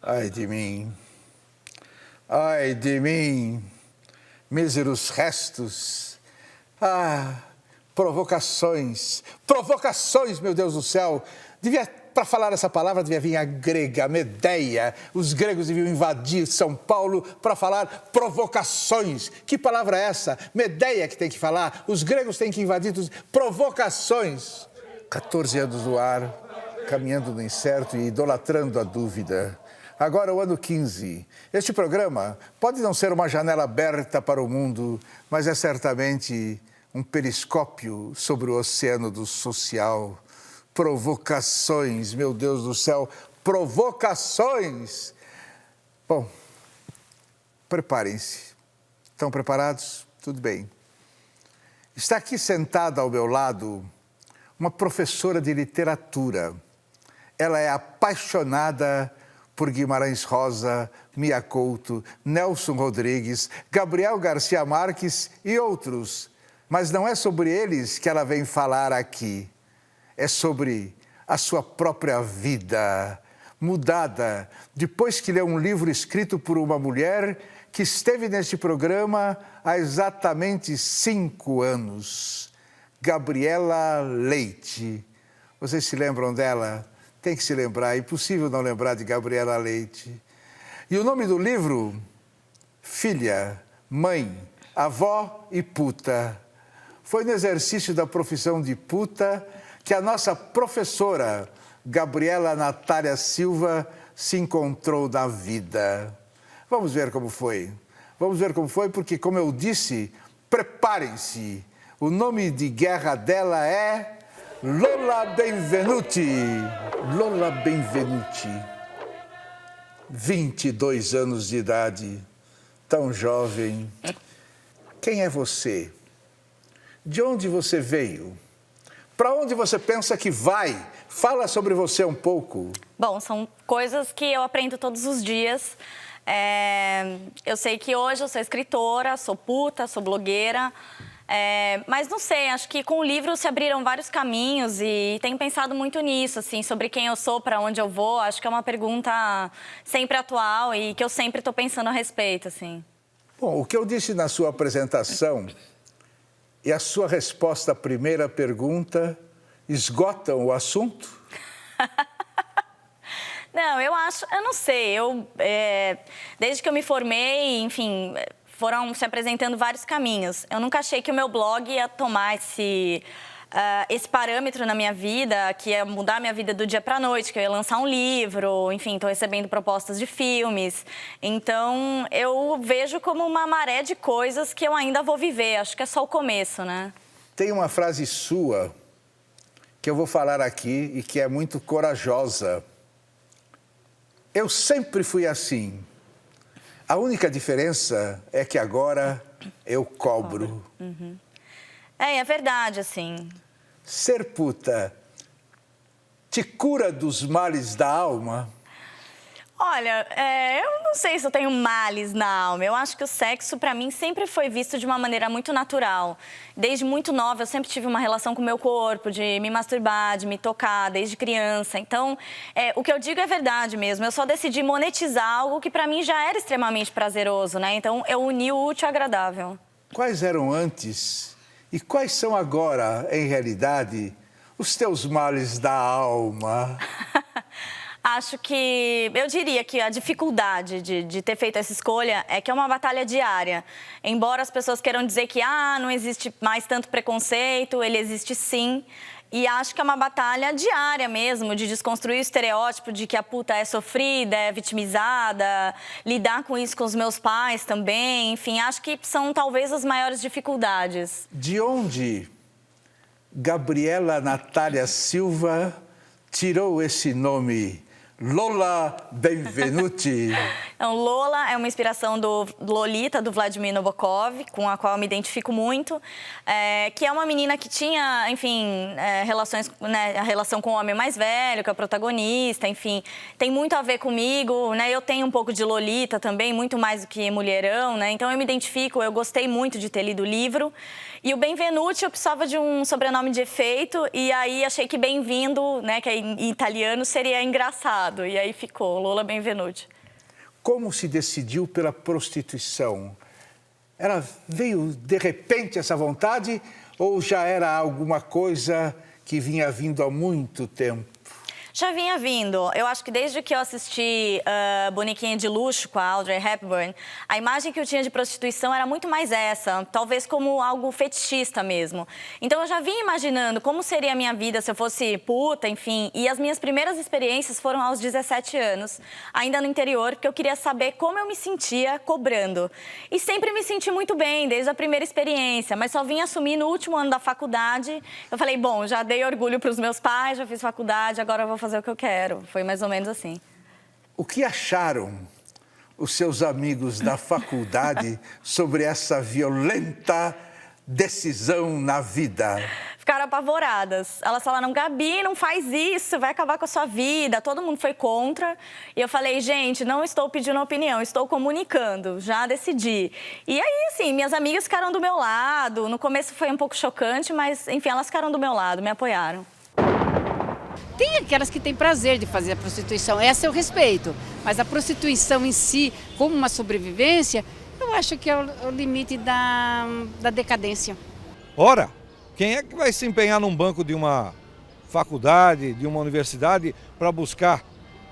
Ai de mim, míseros restos. Provocações, meu Deus do céu. Para falar essa palavra, devia vir a grega, a Medeia. Os gregos deviam invadir São Paulo para falar provocações. Que palavra é essa? Medeia que tem que falar. Os gregos têm que invadir provocações. 14 anos no ar, caminhando no incerto e idolatrando a dúvida. Agora o ano 15. Este programa pode não ser uma janela aberta para o mundo, mas é certamente um periscópio sobre o oceano do social. Provocações, meu Deus do céu, provocações! Bom, preparem-se. Estão preparados? Tudo bem. Está aqui sentada ao meu lado uma professora de literatura. Ela é apaixonada por Guimarães Rosa, Mia Couto, Nelson Rodrigues, Gabriel Garcia Marques e outros. Mas não é sobre eles que ela vem falar aqui. É sobre a sua própria vida, mudada, depois que leu um livro escrito por uma mulher que esteve neste programa há exatamente 5 anos. Gabriela Leite. Vocês se lembram dela? Tem que se lembrar, é impossível não lembrar de Gabriela Leite. E o nome do livro? Filha, Mãe, Avó e Puta. Foi no exercício da profissão de puta que a nossa professora, Gabriela Natália Silva, se encontrou na vida. Vamos ver como foi. Vamos ver como foi, porque, como eu disse, preparem-se. O nome de guerra dela é Lola Benvenuti. Lola Benvenuti. 22 anos de idade, tão jovem. Quem é você? De onde você veio? Para onde você pensa que vai? Fala sobre você um pouco. Bom, são coisas que eu aprendo todos os dias. Eu sei que hoje eu sou escritora, sou puta, sou blogueira. Mas não sei, acho que com o livro se abriram vários caminhos e tenho pensado muito nisso, assim, sobre quem eu sou, para onde eu vou. Acho que é uma pergunta sempre atual e que eu sempre estou pensando a respeito, assim. Bom, o que eu disse na sua apresentação e a sua resposta à primeira pergunta esgotam o assunto? Não, eu não sei, desde que eu me formei, enfim, foram se apresentando vários caminhos. Eu nunca achei que o meu blog ia tomar esse parâmetro na minha vida, que ia mudar a minha vida do dia para a noite, que eu ia lançar um livro, enfim, estou recebendo propostas de filmes. Então, eu vejo como uma maré de coisas que eu ainda vou viver. Acho que é só o começo, né? Tem uma frase sua que eu vou falar aqui e que é muito corajosa. Eu sempre fui assim. A única diferença é que agora eu cobro. Uhum. É verdade, assim. Ser puta te cura dos males da alma? Olha, eu não sei se eu tenho males na alma. Eu acho que o sexo, pra mim, sempre foi visto de uma maneira muito natural. Desde muito nova, eu sempre tive uma relação com o meu corpo, de me masturbar, de me tocar, desde criança. Então, o que eu digo é verdade mesmo. Eu só decidi monetizar algo que pra mim já era extremamente prazeroso, né? Então, eu uni o útil ao agradável. Quais eram antes e quais são agora, em realidade, os teus males da alma? Acho que, eu diria que a dificuldade de ter feito essa escolha é que é uma batalha diária. Embora as pessoas queiram dizer que não existe mais tanto preconceito, ele existe sim. E acho que é uma batalha diária mesmo, de desconstruir o estereótipo de que a puta é sofrida, é vitimizada, lidar com isso com os meus pais também. Enfim, acho que são talvez as maiores dificuldades. De onde Gabriela Natália Silva tirou esse nome? Lola Benvenuti. Então, Lola é uma inspiração do Lolita, do Vladimir Nabokov, com a qual eu me identifico muito, que é uma menina que tinha, enfim, relações, né, a relação com o homem mais velho, que é o protagonista, enfim, tem muito a ver comigo, né? Eu tenho um pouco de Lolita também, muito mais do que mulherão, né? Então eu me identifico, eu gostei muito de ter lido o livro. E o Benvenuti eu precisava de um sobrenome de efeito, e aí achei que Bem-vindo, né, que é em italiano, seria engraçado. E aí ficou, Lola Benvenuti. Como se decidiu pela prostituição? Veio de repente essa vontade ou já era alguma coisa que vinha vindo há muito tempo? Já vinha vindo. Eu acho que desde que eu assisti Bonequinha de Luxo com a Audrey Hepburn, a imagem que eu tinha de prostituição era muito mais essa, talvez como algo fetichista mesmo. Então eu já vinha imaginando como seria a minha vida se eu fosse puta, enfim. E as minhas primeiras experiências foram aos 17 anos, ainda no interior, porque eu queria saber como eu me sentia cobrando. E sempre me senti muito bem, desde a primeira experiência, mas só vim assumir no último ano da faculdade. Eu falei, bom, já dei orgulho para os meus pais, já fiz faculdade, agora eu vou fazer o que eu quero. Foi mais ou menos assim. O que acharam os seus amigos da faculdade sobre essa violenta decisão na vida? Ficaram apavoradas. Elas falaram, Gabi, não faz isso, vai acabar com a sua vida. Todo mundo foi contra. E eu falei, gente, não estou pedindo opinião, estou comunicando, já decidi. E aí, assim, minhas amigas ficaram do meu lado. No começo foi um pouco chocante, mas, enfim, elas ficaram do meu lado, me apoiaram. Tem aquelas que têm prazer de fazer a prostituição, essa eu respeito. Mas a prostituição em si, como uma sobrevivência, eu acho que é o limite da decadência. Ora, quem é que vai se empenhar num banco de uma faculdade, de uma universidade, para buscar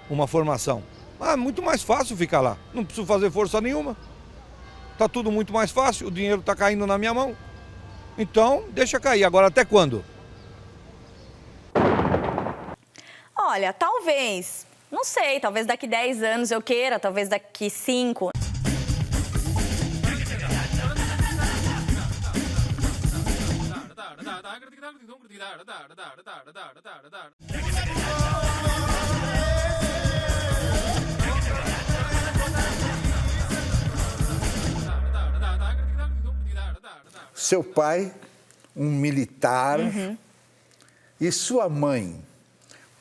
uma formação? É muito mais fácil ficar lá, não preciso fazer força nenhuma. Está tudo muito mais fácil, o dinheiro está caindo na minha mão. Então, deixa cair. Agora, até quando? Olha, talvez, não sei, talvez daqui 10 anos eu queira, talvez daqui 5. Seu pai, um militar, e sua mãe,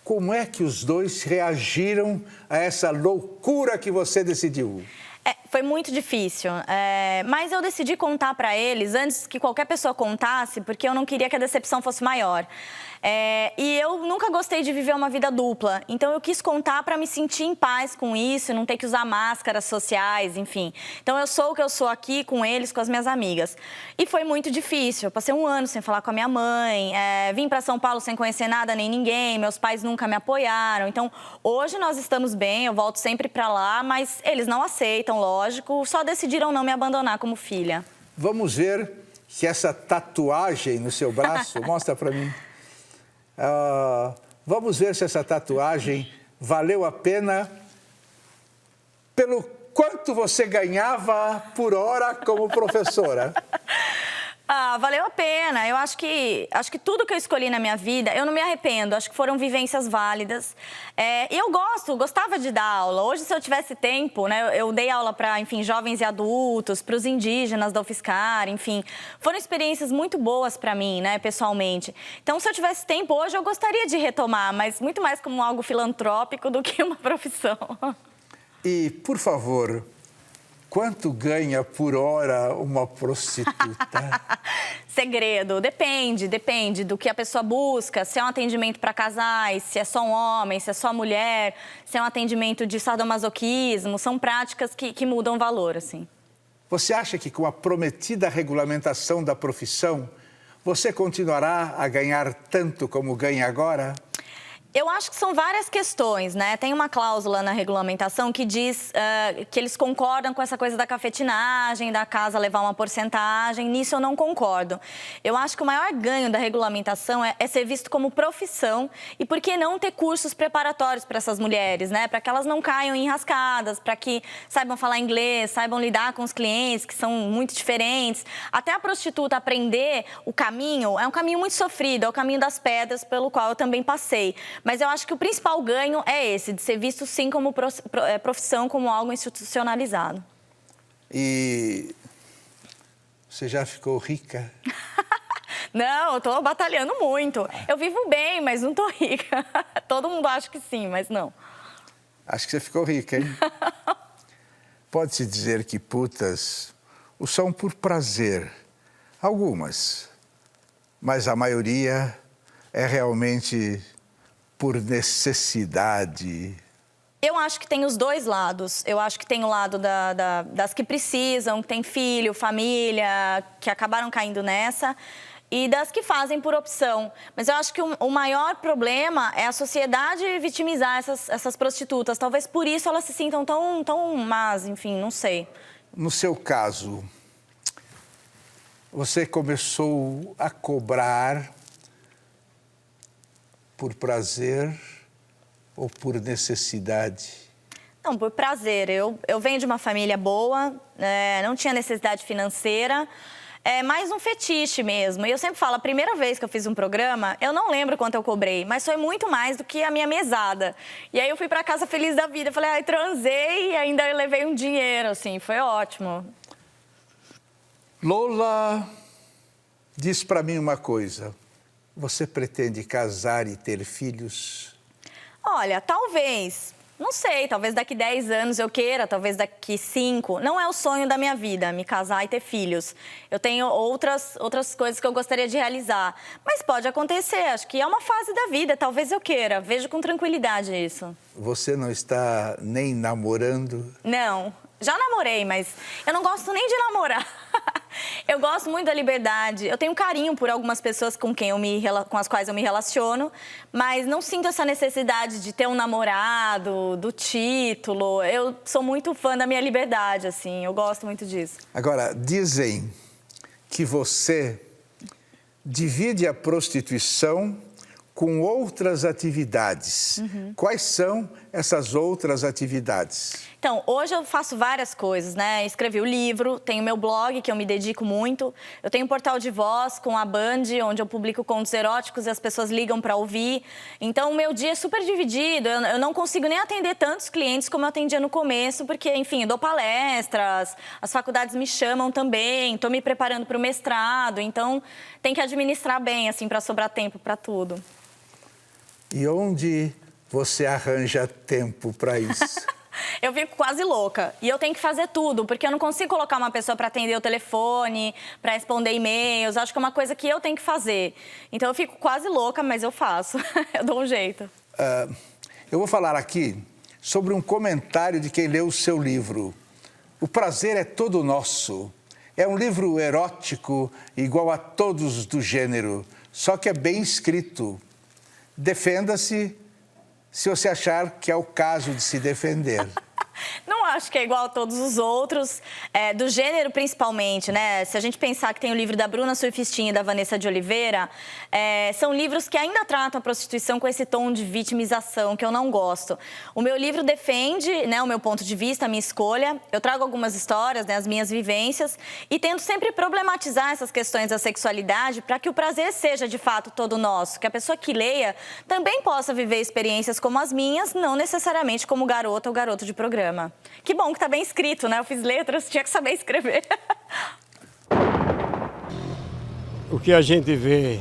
como é que os dois reagiram a essa loucura que você decidiu? Foi muito difícil, mas eu decidi contar para eles antes que qualquer pessoa contasse, porque eu não queria que a decepção fosse maior. E eu nunca gostei de viver uma vida dupla, então eu quis contar para me sentir em paz com isso, não ter que usar máscaras sociais, enfim. Então eu sou o que eu sou aqui com eles, com as minhas amigas. E foi muito difícil, eu passei um ano sem falar com a minha mãe, vim para São Paulo sem conhecer nada nem ninguém, meus pais nunca me apoiaram. Então hoje nós estamos bem, eu volto sempre para lá, mas eles não aceitam, lógico, só decidiram não me abandonar como filha. Vamos ver que essa tatuagem no seu braço, mostra para mim. Vamos ver se essa tatuagem valeu a pena pelo quanto você ganhava por hora como professora. Valeu a pena. Eu acho que tudo que eu escolhi na minha vida, eu não me arrependo. Acho que foram vivências válidas. E eu gostava de dar aula. Hoje, se eu tivesse tempo, né, eu dei aula para, enfim, jovens e adultos, para os indígenas da UFSCar, enfim. Foram experiências muito boas para mim, né, pessoalmente. Então, se eu tivesse tempo, hoje eu gostaria de retomar, mas muito mais como algo filantrópico do que uma profissão. E, por favor, quanto ganha por hora uma prostituta? Segredo, depende do que a pessoa busca, se é um atendimento para casais, se é só um homem, se é só mulher, se é um atendimento de sadomasoquismo, são práticas que mudam o valor, assim. Você acha que com a prometida regulamentação da profissão, você continuará a ganhar tanto como ganha agora? Eu acho que são várias questões, né? Tem uma cláusula na regulamentação que diz que eles concordam com essa coisa da cafetinagem, da casa levar uma porcentagem. Nisso eu não concordo. Eu acho que o maior ganho da regulamentação é ser visto como profissão e por que não ter cursos preparatórios para essas mulheres, né? Para que elas não caiam em enrascadas, para que saibam falar inglês, saibam lidar com os clientes, que são muito diferentes. Até a prostituta aprender o caminho, é um caminho muito sofrido, é o caminho das pedras pelo qual eu também passei. Mas eu acho que o principal ganho é esse, de ser visto sim como profissão, como algo institucionalizado. E você já ficou rica? Não, eu estou batalhando muito. Eu vivo bem, mas não estou rica. Todo mundo acha que sim, mas não. Acho que você ficou rica, hein? Pode-se dizer que putas o são por prazer. Algumas. Mas a maioria é realmente por necessidade. Eu acho que tem os dois lados. Eu acho que tem o lado das que precisam, que tem filho, família, que acabaram caindo nessa, e das que fazem por opção. Mas eu acho que o maior problema é a sociedade vitimizar essas prostitutas. Talvez por isso elas se sintam tão más, enfim, não sei. No seu caso, você começou a cobrar por prazer ou por necessidade? Não, por prazer. Eu venho de uma família boa, não tinha necessidade financeira, é mais um fetiche mesmo. E eu sempre falo, a primeira vez que eu fiz um programa, eu não lembro quanto eu cobrei, mas foi muito mais do que a minha mesada. E aí eu fui pra casa feliz da vida, falei, ai, transei e ainda levei um dinheiro, assim, foi ótimo. Lola, diz pra mim uma coisa. Você pretende casar e ter filhos? Olha, talvez, não sei, talvez daqui 10 anos eu queira, talvez daqui 5. Não é o sonho da minha vida, me casar e ter filhos. Eu tenho outras coisas que eu gostaria de realizar. Mas pode acontecer, acho que é uma fase da vida, talvez eu queira. Vejo com tranquilidade isso. Você não está nem namorando? Não, já namorei, mas eu não gosto nem de namorar. Eu gosto muito da liberdade. Eu tenho carinho por algumas pessoas com as quais eu me relaciono, mas não sinto essa necessidade de ter um namorado, do título. Eu sou muito fã da minha liberdade, assim. Eu gosto muito disso. Agora, dizem que você divide a prostituição com outras atividades. Uhum. Quais são essas outras atividades? Então, hoje eu faço várias coisas, né? Escrevi o livro, tenho meu blog, que eu me dedico muito. Eu tenho um portal de voz com a Band, onde eu publico contos eróticos e as pessoas ligam para ouvir. Então, o meu dia é super dividido. Eu não consigo nem atender tantos clientes como eu atendia no começo, porque, enfim, eu dou palestras, as faculdades me chamam também, estou me preparando para o mestrado. Então, tem que administrar bem, assim, para sobrar tempo para tudo. E onde você arranja tempo para isso? Eu fico quase louca. E eu tenho que fazer tudo, porque eu não consigo colocar uma pessoa para atender o telefone, para responder e-mails. Acho que é uma coisa que eu tenho que fazer. Então, eu fico quase louca, mas eu faço. Eu dou um jeito. Eu vou falar aqui sobre um comentário de quem leu o seu livro. O prazer é todo nosso. É um livro erótico igual a todos do gênero, só que é bem escrito. Defenda-se se você achar que é o caso de se defender. Não acho que é igual a todos os outros, do gênero principalmente, né? Se a gente pensar que tem o livro da Bruna Surfistinha e da Vanessa de Oliveira, são livros que ainda tratam a prostituição com esse tom de vitimização, que eu não gosto. O meu livro defende, né, o meu ponto de vista, a minha escolha. Eu trago algumas histórias, né, as minhas vivências, e tento sempre problematizar essas questões da sexualidade para que o prazer seja, de fato, todo nosso. Que a pessoa que leia também possa viver experiências como as minhas, não necessariamente como garota ou garoto de programa. Que bom que tá bem escrito, né? Eu fiz letras, tinha que saber escrever. O que a gente vê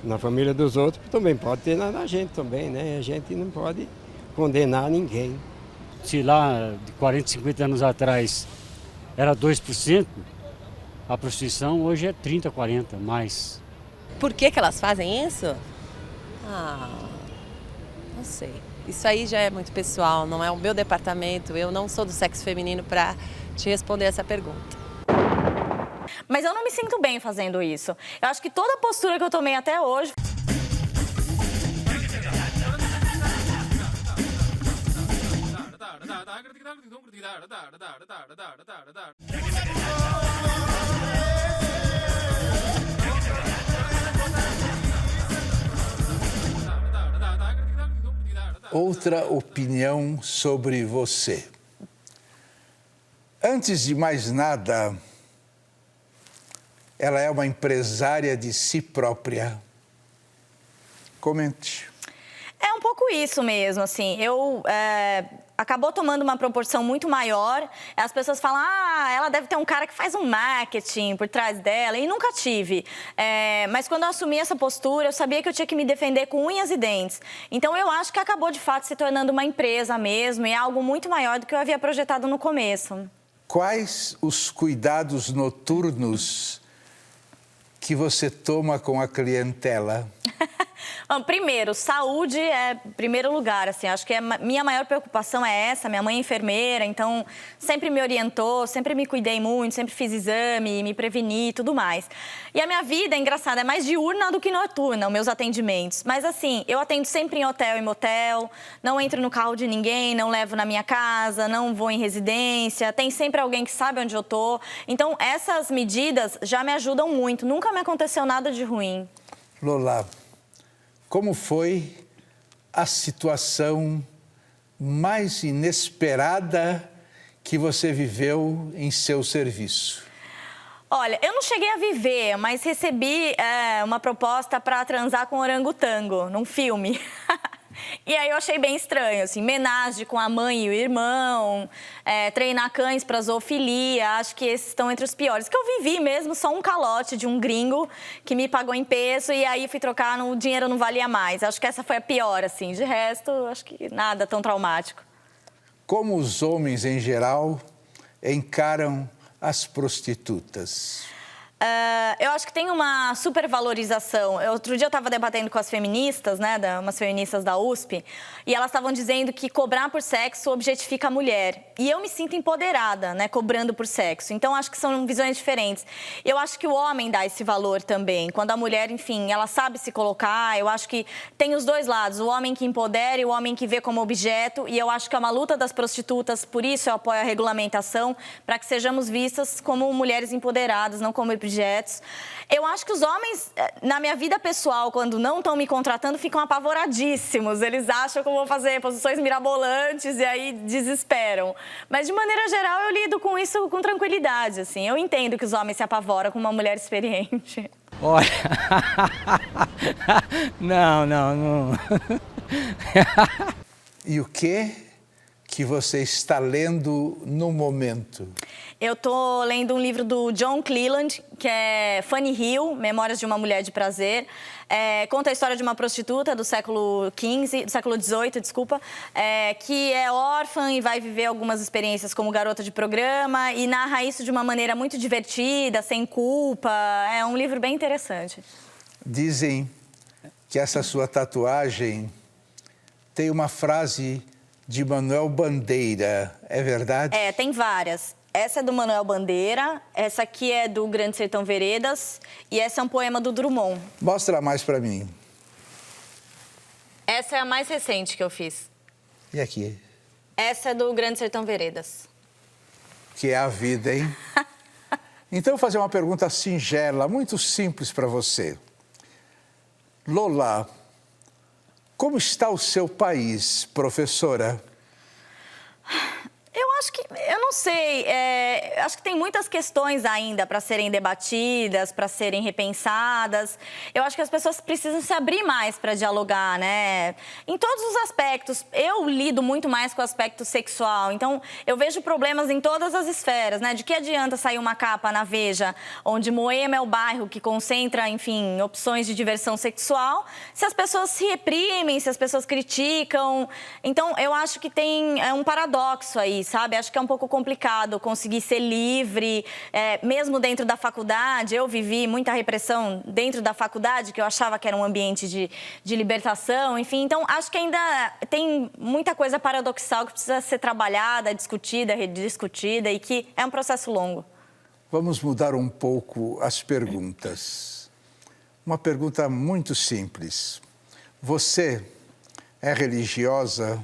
na família dos outros também pode ter na gente também, né? A gente não pode condenar ninguém. Se lá de 40, 50 anos atrás era 2%, a prostituição hoje é 30, 40, mais. Por que elas fazem isso? Não sei. Isso aí já é muito pessoal, não é o meu departamento. Eu não sou do sexo feminino para te responder essa pergunta. Mas eu não me sinto bem fazendo isso. Eu acho que toda a postura que eu tomei até hoje... Outra opinião sobre você. Antes de mais nada, ela é uma empresária de si própria. Comente. É um pouco isso mesmo, assim. Acabou tomando uma proporção muito maior. As pessoas falam, ela deve ter um cara que faz um marketing por trás dela. E nunca tive. Mas quando eu assumi essa postura, eu sabia que eu tinha que me defender com unhas e dentes. Então, eu acho que acabou, de fato, se tornando uma empresa mesmo. E é algo muito maior do que eu havia projetado no começo. Quais os cuidados noturnos que você toma com a clientela? Bom, primeiro, saúde é primeiro lugar, assim, acho que minha maior preocupação é essa. Minha mãe é enfermeira, então sempre me orientou, sempre me cuidei muito, sempre fiz exame, me preveni e tudo mais. E a minha vida, é engraçada, é mais diurna do que noturna, os meus atendimentos. Mas assim, eu atendo sempre em hotel e motel, não entro no carro de ninguém, não levo na minha casa, não vou em residência, tem sempre alguém que sabe onde eu tô. Então, essas medidas já me ajudam muito, nunca me aconteceu nada de ruim. Lola, como foi a situação mais inesperada que você viveu em seu serviço? Olha, eu não cheguei a viver, mas recebi uma proposta para transar com orangotango, num filme. E aí eu achei bem estranho, assim, homenagem com a mãe e o irmão, treinar cães para zoofilia, acho que esses estão entre os piores. Que eu vivi mesmo, só um calote de um gringo que me pagou em peso e aí fui trocar, o dinheiro não valia mais. Acho que essa foi a pior, assim, de resto, acho que nada tão traumático. Como os homens, em geral, encaram as prostitutas? Eu acho que tem uma supervalorização. Outro dia eu estava debatendo com as feministas, né, umas feministas da USP, e elas estavam dizendo que cobrar por sexo objetifica a mulher. E eu me sinto empoderada, né, cobrando por sexo. Então, acho que são visões diferentes. Eu acho que o homem dá esse valor também. Quando a mulher, enfim, ela sabe se colocar, eu acho que tem os dois lados. O homem que empodera e o homem que vê como objeto. E eu acho que é uma luta das prostitutas, por isso eu apoio a regulamentação, para que sejamos vistas como mulheres empoderadas, não como objetos. Eu acho que os homens, na minha vida pessoal, quando não estão me contratando, ficam apavoradíssimos. Eles acham que eu vou fazer posições mirabolantes e aí desesperam. Mas, de maneira geral, eu lido com isso com tranquilidade, assim. Eu entendo que os homens se apavoram com uma mulher experiente. Olha, não. E o que você está lendo no momento? Eu estou lendo um livro do John Cleland, que é Fanny Hill, Memórias de uma Mulher de Prazer. Conta a história de uma prostituta do século XVIII, desculpa, que é órfã e vai viver algumas experiências como garota de programa e narra isso de uma maneira muito divertida, sem culpa. É um livro bem interessante. Dizem que essa sua tatuagem tem uma frase de Manuel Bandeira, é verdade? Tem várias. Essa é do Manuel Bandeira, essa aqui é do Grande Sertão Veredas e essa é um poema do Drummond. Mostra mais para mim. Essa é a mais recente que eu fiz. E aqui? Essa é do Grande Sertão Veredas. Que é a vida, hein? Então, eu vou fazer uma pergunta singela, muito simples para você. Lola, como está o seu país, professora? Eu não sei, acho que tem muitas questões ainda para serem debatidas, para serem repensadas. Eu acho que as pessoas precisam se abrir mais para dialogar, né? Em todos os aspectos. Eu lido muito mais com o aspecto sexual, então eu vejo problemas em todas as esferas, né? De que adianta sair uma capa na Veja, onde Moema é o bairro que concentra, enfim, opções de diversão sexual, se as pessoas se reprimem, se as pessoas criticam. Então, eu acho que tem um paradoxo aí, sabe? Acho que é um pouco complicado conseguir ser livre, mesmo dentro da faculdade. Eu vivi muita repressão dentro da faculdade, que eu achava que era um ambiente de libertação, enfim. Então, acho que ainda tem muita coisa paradoxal que precisa ser trabalhada, discutida, rediscutida e que é um processo longo. Vamos mudar um pouco as perguntas. Uma pergunta muito simples. Você é religiosa?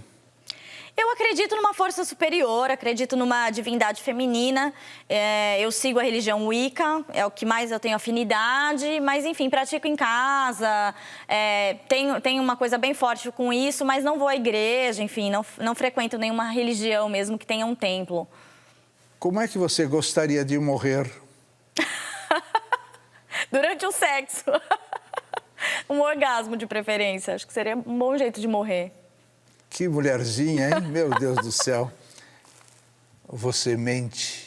Eu acredito numa força superior, acredito numa divindade feminina. Eu sigo a religião Wicca, é o que mais eu tenho afinidade, mas, enfim, pratico em casa. Tenho uma coisa bem forte com isso, mas não vou à igreja, enfim, não frequento nenhuma religião mesmo que tenha um templo. Como é que você gostaria de morrer? Durante o sexo. Um orgasmo de preferência. Acho que seria um bom jeito de morrer. Que mulherzinha, hein? Meu Deus do céu. Você mente.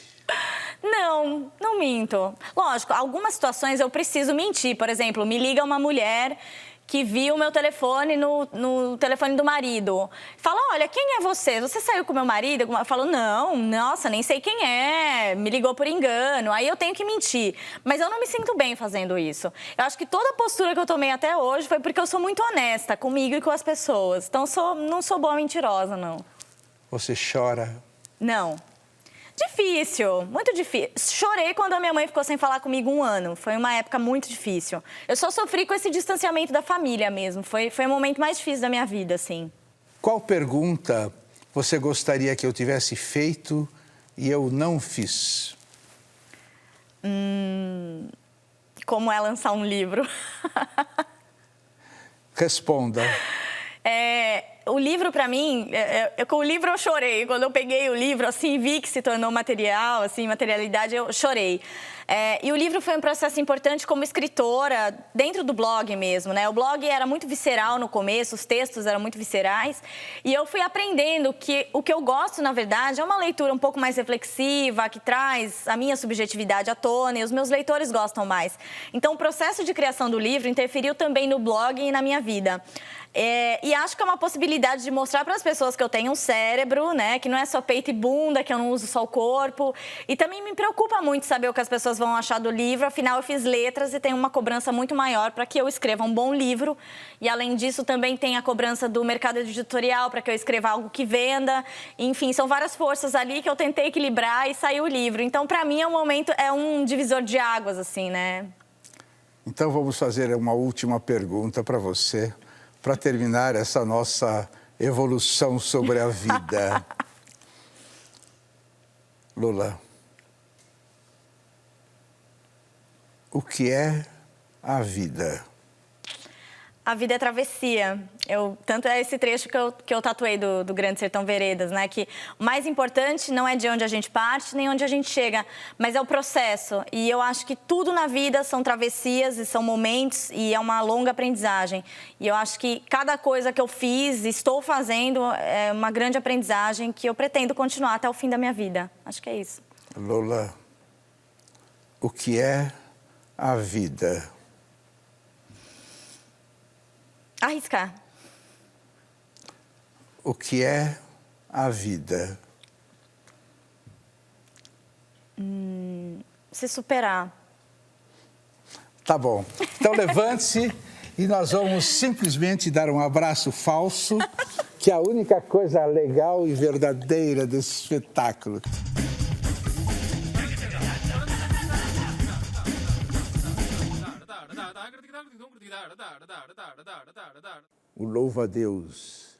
Não, não minto. Lógico, algumas situações eu preciso mentir. Por exemplo, me liga uma mulher que viu o meu telefone no telefone do marido. Fala, olha, quem é você? Você saiu com meu marido? Eu falo, não, nossa, nem sei quem é. Me ligou por engano. Aí eu tenho que mentir. Mas eu não me sinto bem fazendo isso. Eu acho que toda a postura que eu tomei até hoje foi porque eu sou muito honesta comigo e com as pessoas. Então, não sou boa mentirosa, não. Você chora? Não. Difícil, muito difícil. Chorei quando a minha mãe ficou sem falar comigo 1 ano. Foi uma época muito difícil. Eu só sofri com esse distanciamento da família mesmo. Foi o momento mais difícil da minha vida, assim. Qual pergunta você gostaria que eu tivesse feito e eu não fiz? Como é lançar um livro? Responda. O livro, para mim, com o livro eu chorei. Quando eu peguei o livro, assim, vi que se tornou material, assim, materialidade, eu chorei. E o livro foi um processo importante como escritora, dentro do blog mesmo, né? O blog era muito visceral no começo, os textos eram muito viscerais. E eu fui aprendendo que o que eu gosto, na verdade, é uma leitura um pouco mais reflexiva, que traz a minha subjetividade à tona, e os meus leitores gostam mais. Então, o processo de criação do livro interferiu também no blog e na minha vida. E acho que é uma possibilidade de mostrar para as pessoas que eu tenho um cérebro, né? Que não é só peito e bunda, que eu não uso só o corpo. E também me preocupa muito saber o que as pessoas vão achar do livro. Afinal, eu fiz letras e tenho uma cobrança muito maior para que eu escreva um bom livro. E, além disso, também tem a cobrança do mercado editorial para que eu escreva algo que venda. Enfim, são várias forças ali que eu tentei equilibrar e saiu o livro. Então, para mim, é um divisor de águas, assim, né? Então, vamos fazer uma última pergunta para você, para terminar essa nossa evolução sobre a vida. Lula, o que é a vida? A vida é travessia. Tanto é esse trecho que eu tatuei do Grande Sertão Veredas, né? Que o mais importante não é de onde a gente parte, nem onde a gente chega, mas é o processo. E eu acho que tudo na vida são travessias e são momentos e é uma longa aprendizagem. E eu acho que cada coisa que eu fiz, estou fazendo, é uma grande aprendizagem que eu pretendo continuar até o fim da minha vida. Acho que é isso. Lula, o que é a vida? Arriscar. O que é a vida? Se superar. Tá bom. Então levante-se e nós vamos simplesmente dar um abraço falso, que é a única coisa legal e verdadeira desse espetáculo. O louva-a-Deus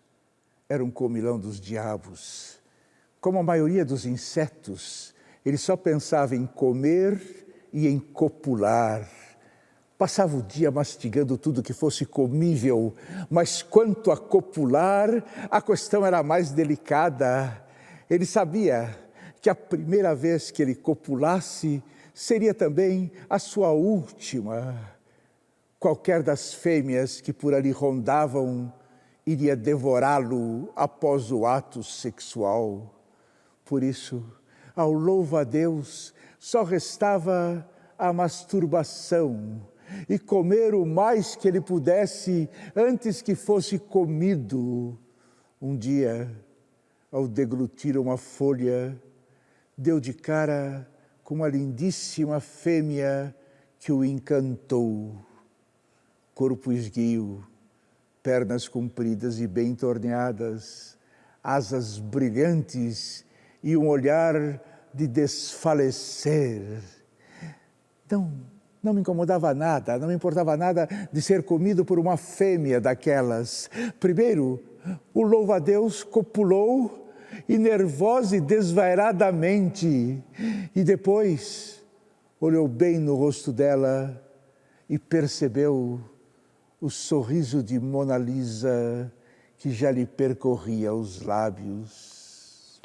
era um comilão dos diabos. Como a maioria dos insetos, ele só pensava em comer e em copular. Passava o dia mastigando tudo que fosse comível, mas quanto a copular, a questão era mais delicada. Ele sabia que a primeira vez que ele copulasse seria também a sua última. Qualquer das fêmeas que por ali rondavam iria devorá-lo após o ato sexual. Por isso, ao louva-a-Deus, só restava a masturbação e comer o mais que ele pudesse antes que fosse comido. Um dia, ao deglutir uma folha, deu de cara com uma lindíssima fêmea que o encantou. Corpo esguio, pernas compridas e bem torneadas, asas brilhantes e um olhar de desfalecer. Não me incomodava nada, não me importava nada de ser comido por uma fêmea daquelas. Primeiro, o louva-a-Deus copulou e nervosa e desvairadamente, e depois olhou bem no rosto dela e percebeu o sorriso de Mona Lisa que já lhe percorria os lábios.